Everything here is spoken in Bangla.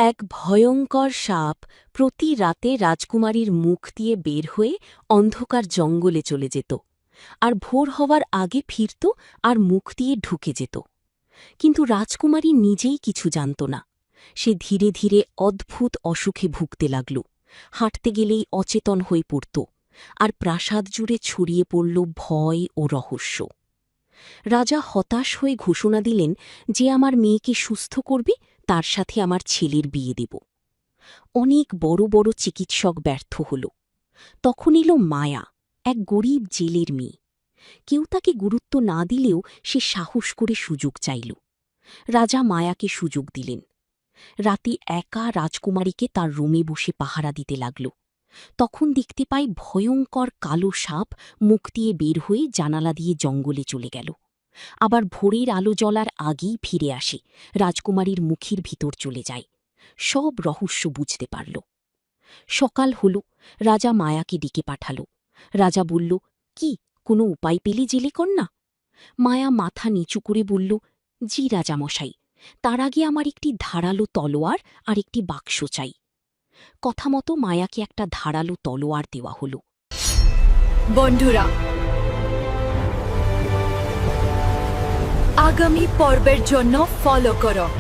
এক ভয়ঙ্কর সাপ প্রতি রাতে রাজকুমারীর মুখ দিয়ে বের হয়ে অন্ধকার জঙ্গলে চলে যেত আর ভোর হওয়ার আগে ফিরত আর মুখ দিয়ে ঢুকে যেত। কিন্তু রাজকুমারী নিজেই কিছু জানত না। সে ধীরে ধীরে অদ্ভুত অসুখে ভুগতে লাগল, হাঁটতে গেলেই অচেতন হয়ে পড়ত, আর প্রাসাদ জুড়ে ছড়িয়ে পড়ল ভয় ও রহস্য। রাজা হতাশ হয়ে ঘোষণা দিলেন যে আমার মেয়েকে সুস্থ করবে তার সাথে আমার ছেলের বিয়ে দেব। অনেক বড় বড় চিকিৎসক ব্যর্থ হল। তখন এলো মায়া, এক গরিব জেলের মেয়ে। কেউ তাকে গুরুত্ব না দিলেও সে সাহস করে সুযোগ চাইল। রাজা মায়াকে সুযোগ দিলেন। রাতে একা রাজকুমারীকে তার রুমে বসে পাহারা দিতে লাগল। তখন দেখতে পায় ভয়ঙ্কর কালো সাপ মুখ দিয়ে বের হয়ে জানালা দিয়ে জঙ্গলে চলে গেল। আবার ভোরের আলো জ্বলার আগেই ফিরে আসে, রাজকুমারীর মুখের ভিতর চলে যায়। সব রহস্য বুঝতে পারল। সকাল হল, রাজা মায়াকে ডেকে পাঠাল। রাজা বলল, কি কোনো উপায় পেলে জেলে কন্যা? মায়া মাথা নিচু করে বলল, জি রাজামশাই, তার আগে আমার একটি ধারালো তলোয়ার আর একটি বাক্স চাই। কথা মতো মায়াকে একটা ধারালো তলোয়ার দেওয়া হল। বন্ধুরা, আগামী পর্বের জন্য ফলো করো।